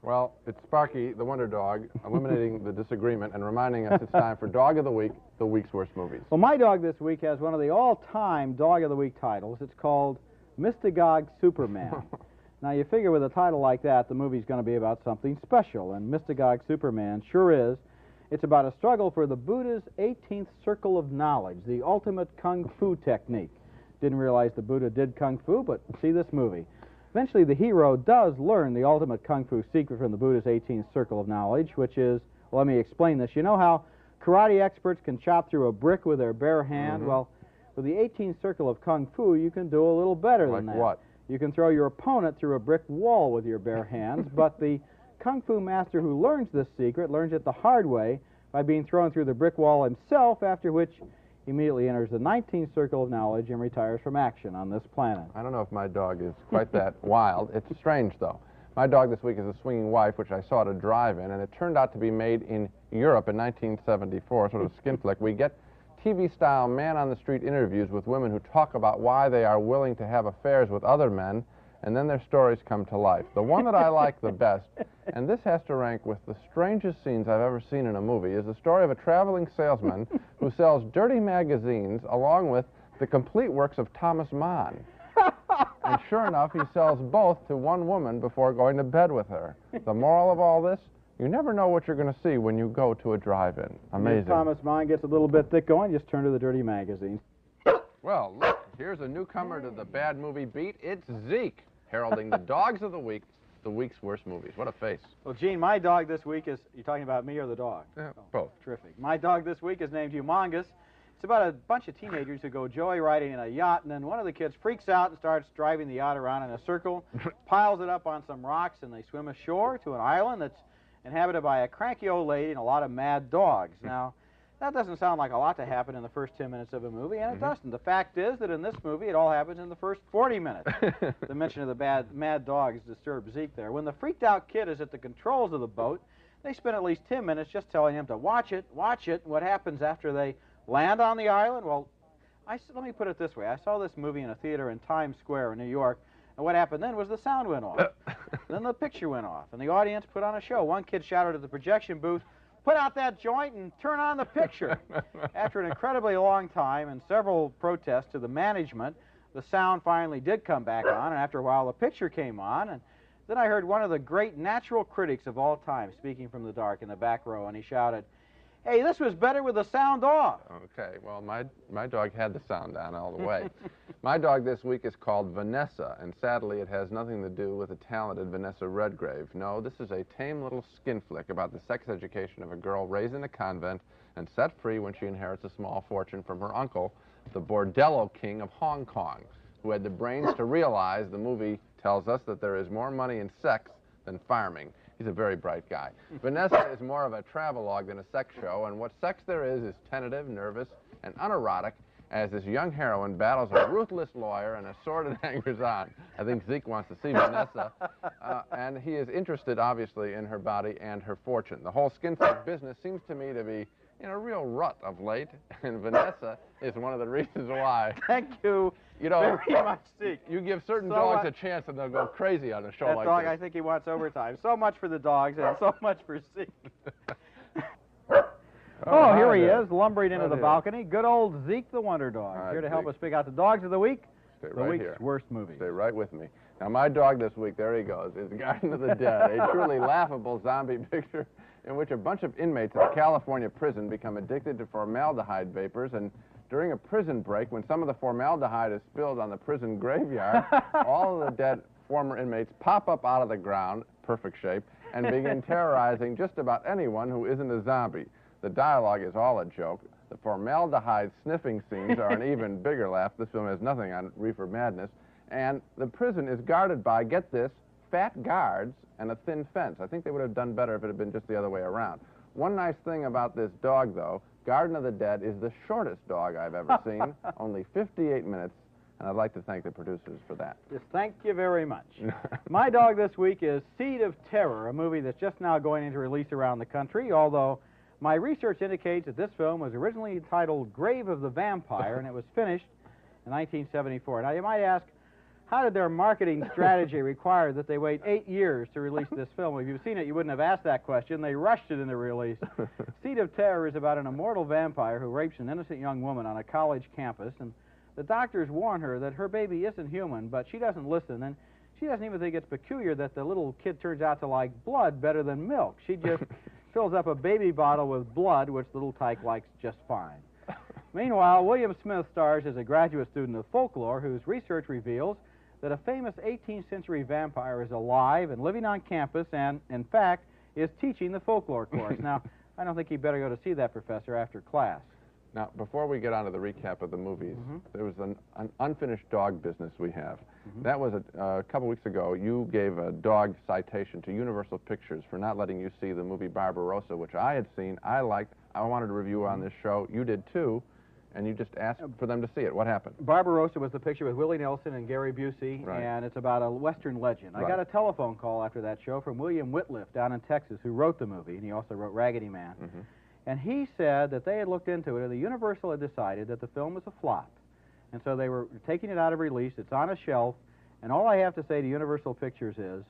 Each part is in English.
Well, it's Sparky, the Wonder Dog, eliminating the disagreement and reminding us it's time for Dog of the Week, the week's worst movies. Well, my dog this week has one of the all-time Dog of the Week titles. It's called Mystagogue Superman. Now, you figure with a title like that, the movie's going to be about something special, and Mystagogue Superman sure is. It's about a struggle for the Buddha's 18th circle of knowledge, the ultimate kung fu technique. Didn't realize the Buddha did kung fu, but see this movie. Eventually, the hero does learn the ultimate kung fu secret from the Buddha's 18th circle of knowledge, which is, well, let me explain this. You know how karate experts can chop through a brick with their bare hand? Mm-hmm. Well, with the 18th circle of kung fu, you can do a little better than that. Like what? You can throw your opponent through a brick wall with your bare hands, but the kung fu master who learns this secret learns it the hard way by being thrown through the brick wall himself, after which he immediately enters the 19th circle of knowledge and retires from action on this planet. I don't know if my dog is quite that wild. It's strange, though. My dog this week is a swinging wife, which I saw at a drive-in, and it turned out to be made in Europe in 1974, sort of skin flick. We get TV-style man-on-the-street interviews with women who talk about why they are willing to have affairs with other men, and then their stories come to life. The one that I like the best, and this has to rank with the strangest scenes I've ever seen in a movie, is the story of a traveling salesman who sells dirty magazines along with the complete works of Thomas Mann. And sure enough, he sells both to one woman before going to bed with her. The moral of all this? You never know what you're going to see when you go to a drive-in. Amazing. If Thomas Mann gets a little bit thick going, just turn to the dirty magazine. Well, look, here's a newcomer to the bad movie beat. It's Zeke, heralding the Dogs of the Week, the week's worst movies. What a face. Well, Gene, my dog this week is... You talking about me or the dog? Yeah, both. Terrific. My dog this week is named Humongous. It's about a bunch of teenagers who go joyriding in a yacht, and then one of the kids freaks out and starts driving the yacht around in a circle, piles it up on some rocks, and they swim ashore to an island that's inhabited by a cranky old lady and a lot of mad dogs. Now, that doesn't sound like a lot to happen in the first 10 minutes of a movie, and it doesn't. The fact is that in this movie, it all happens in the first 40 minutes. The mention of the mad dogs disturbed Zeke there. When the freaked-out kid is at the controls of the boat, they spend at least 10 minutes just telling him to watch it. What happens after they land on the island? Well, let me put it this way. I saw this movie in a theater in Times Square in New York, and what happened then was the sound went off. Then the picture went off, and the audience put on a show. One kid shouted at the projection booth, "Put out that joint and turn on the picture." After an incredibly long time and several protests to the management, the sound finally did come back on, and after a while the picture came on, and then I heard one of the great natural critics of all time speaking from the dark in the back row, and he shouted, "Hey, this was better with the sound off." Okay, well, my dog had the sound on all the way. My dog this week is called Vanessa, and sadly it has nothing to do with the talented Vanessa Redgrave. No, this is a tame little skin flick about the sex education of a girl raised in a convent and set free when she inherits a small fortune from her uncle, the Bordello King of Hong Kong, who had the brains to realize the movie tells us that there is more money in sex than farming. He's a very bright guy. Vanessa is more of a travelogue than a sex show, and what sex there is tentative, nervous, and unerotic as this young heroine battles a ruthless lawyer and a sordid hangers-on. I think Zeke wants to see Vanessa, and he is interested, obviously, in her body and her fortune. The whole skin-flick business seems to me to be in a real rut of late, and Vanessa is one of the reasons why. Thank you, very much, Zeke. You give certain dogs a chance and they'll go crazy on a show like dog, this. I think he wants overtime. So much for the dogs and so much for Zeke. Oh, here he is, lumbering into the balcony. Good old Zeke the Wonder Dog, right, here to help Zeke. us pick out the Dogs of the Week, Stay the right week's here. worst movie. Stay right with me. Now, my dog this week, there he goes, is Garden of the Dead, a truly laughable zombie picture in which a bunch of inmates in a California prison become addicted to formaldehyde vapors, and during a prison break, when some of the formaldehyde is spilled on the prison graveyard, all of the dead former inmates pop up out of the ground, perfect shape, and begin terrorizing just about anyone who isn't a zombie. The dialogue is all a joke. The formaldehyde sniffing scenes are an even bigger laugh. This film has nothing on reefer madness. And the prison is guarded by, get this, fat guards and a thin fence. I think they would have done better if it had been just the other way around. One nice thing about this dog, though, Garden of the Dead is the shortest dog I've ever seen, only 58 minutes, and I'd like to thank the producers for that. Yes, thank you very much. My dog this week is Seed of Terror, a movie that's just now going into release around the country, although my research indicates that this film was originally titled Grave of the Vampire, and it was finished in 1974. Now, you might ask, how did their marketing strategy require that they wait 8 years to release this film? If you've seen it, you wouldn't have asked that question. They rushed it in the release. Seed of Terror is about an immortal vampire who rapes an innocent young woman on a college campus, and the doctors warn her that her baby isn't human, but she doesn't listen, and she doesn't even think it's peculiar that the little kid turns out to like blood better than milk. She just fills up a baby bottle with blood, which little Tyke likes just fine. Meanwhile, William Smith stars as a graduate student of folklore whose research reveals that a famous 18th century vampire is alive and living on campus and, in fact, is teaching the folklore course. Now, I don't think you better go to see that professor after class. Now, before we get on to the recap of the movies, there was an unfinished dog business we have. That was a couple weeks ago. You gave a dog citation to Universal Pictures for not letting you see the movie Barbarossa, which I had seen, I liked, I wanted to review on this show. You did too, and you just asked for them to see it. What happened? Barbarossa was the picture with Willie Nelson and Gary Busey, Right. and it's about a Western legend. Right. I got a telephone call after that show from William Whitliff down in Texas, who wrote the movie, and he also wrote Raggedy Man. And he said that they had looked into it, and the Universal had decided that the film was a flop. And so they were taking it out of release. It's on a shelf. And all I have to say to Universal Pictures is,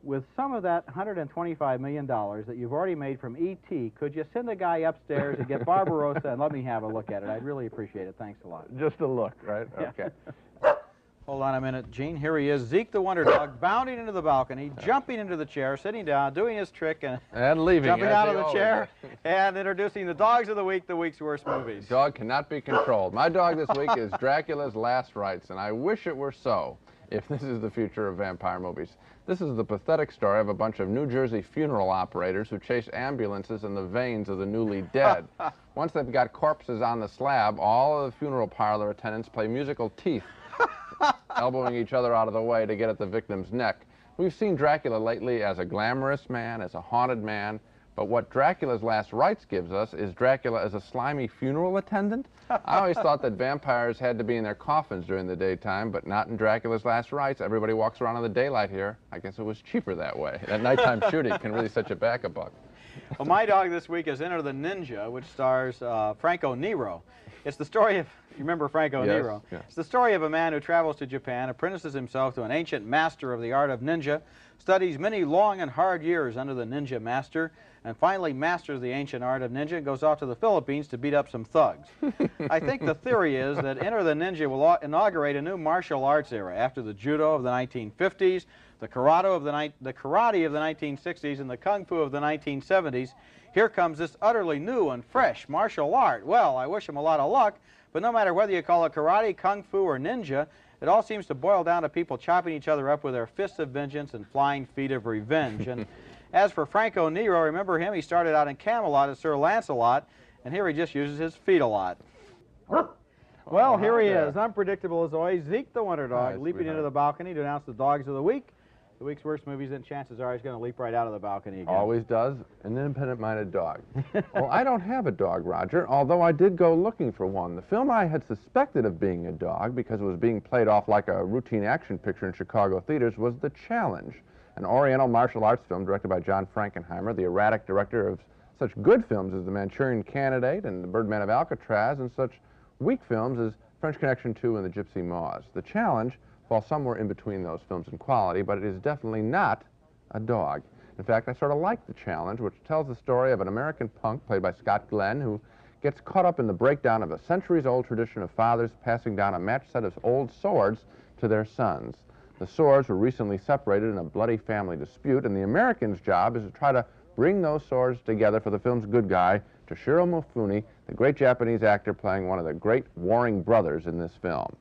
with some of that $125 million that you've already made from E.T., could you send a guy upstairs and get Barbarossa and let me have a look at it? I'd really appreciate it. Thanks a lot. Just a look, right? Yeah. Okay. Hold on a minute, Gene. Here he is, Zeke the Wonder Dog, bounding into the balcony, jumping into the chair, sitting down, doing his trick, and leaving. jumping as out they of the always chair, do. and introducing the dogs of the week, the week's worst movies. Dog cannot be controlled. My dog this week is Dracula's Last Rites, and I wish it were so, if this is the future of vampire movies. This is the pathetic story of a bunch of New Jersey funeral operators who chase ambulances in the veins of the newly dead. Once they've got corpses on the slab, all of the funeral parlor attendants play musical teeth, elbowing each other out of the way to get at the victim's neck. We've seen Dracula lately as a glamorous man, as a haunted man, but what Dracula's Last Rites gives us is Dracula as a slimy funeral attendant. I always thought that vampires had to be in their coffins during the daytime, but not in Dracula's Last Rites. Everybody walks around in the daylight here. I guess it was cheaper that way. That nighttime shooting can really set you back a buck. Well, my dog this week is Enter the Ninja, which stars Franco Nero. It's the story of, you remember Franco Nero? Yes. It's the story of a man who travels to Japan, apprentices himself to an ancient master of the art of ninja, studies many long and hard years under the ninja master, and finally masters the ancient art of ninja and goes off to the Philippines to beat up some thugs. I think the theory is that Enter the Ninja will inaugurate a new martial arts era after the judo of the 1950s, the karate of the 1960s, and the kung fu of the 1970s. Here comes this utterly new and fresh martial art. Well, I wish him a lot of luck, but no matter whether you call it karate, kung fu, or ninja, it all seems to boil down to people chopping each other up with their fists of vengeance and flying feet of revenge. And as for Franco Nero, remember him? He started out in Camelot as Sir Lancelot, and here he just uses his feet a lot. Well, here he is, unpredictable as always, Zeke the Wonder Dog, Nice, leaping into the balcony to announce the dogs of the week. The week's worst movies, and chances are he's going to leap right out of the balcony again. Always does. An independent-minded dog. Well, I don't have a dog, Roger, although I did go looking for one. The film I had suspected of being a dog, because it was being played off like a routine action picture in Chicago theaters, was The Challenge, an Oriental martial arts film directed by John Frankenheimer, the erratic director of such good films as The Manchurian Candidate and The Birdman of Alcatraz, and such weak films as French Connection 2 and The Gypsy Moths. The Challenge falls somewhere in between those films in quality, but it is definitely not a dog. In fact, I sort of like The Challenge, which tells the story of an American punk played by Scott Glenn who gets caught up in the breakdown of a centuries-old tradition of fathers passing down a matched set of old swords to their sons. The swords were recently separated in a bloody family dispute, and the American's job is to try to bring those swords together for the film's good guy, Toshiro Mifune, the great Japanese actor playing one of the great warring brothers in this film.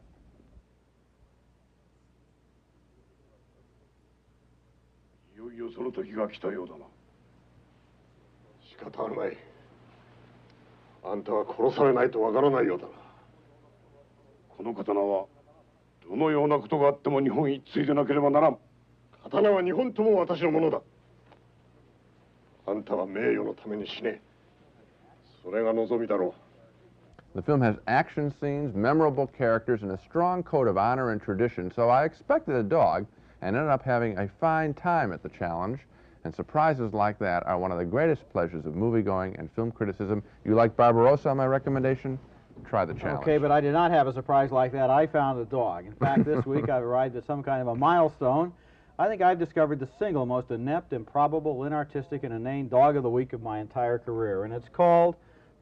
いよその時が来たようだな。仕方あるまい。あんたは殺されないとわからないようだな。この刀はどのようなことがあっても日本一対でなければならん。刀は日本とも私のものだ。あんたは名誉のために死ね。それが望みだろう。 The film has action scenes, memorable characters, and a strong code of honor and tradition, so I expected a dog and ended up having a fine time at The Challenge. And surprises like that are one of the greatest pleasures of moviegoing and film criticism. You like Barbarossa, my recommendation? try the challenge. Okay, but I did not have a surprise like that. I found a dog. In fact, this week I've arrived at some kind of a milestone. I think I've discovered the single most inept, improbable, inartistic, and inane dog of the week of my entire career, and it's called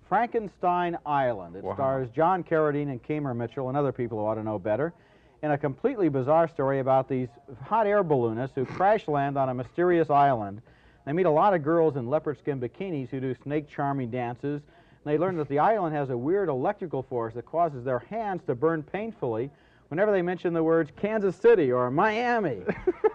Frankenstein Island. It stars John Carradine and Kamer Mitchell and other people who ought to know better in a completely bizarre story about these hot air balloonists who crash land on a mysterious island. They meet a lot of girls in leopard skin bikinis who do snake charming dances. And they learn that the island has a weird electrical force that causes their hands to burn painfully whenever they mention the words Kansas City or Miami.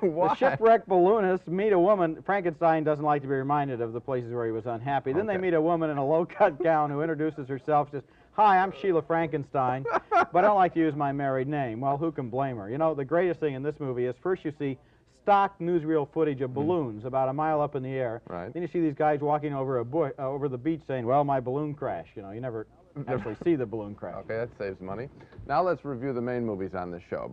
The shipwrecked balloonists meet a woman. Frankenstein doesn't like to be reminded of the places where he was unhappy. Then they meet a woman in a low-cut gown who introduces herself, says, "Hi, I'm Sheila Frankenstein, but I don't like to use my married name." Well, who can blame her? You know, the greatest thing in this movie is first you see stock newsreel footage of balloons about a mile up in the air. Right. Then you see these guys walking over over the beach saying, "Well, my balloon crashed." You know, you never actually see the balloon crash. Okay, that saves money. Now let's review the main movies on the show.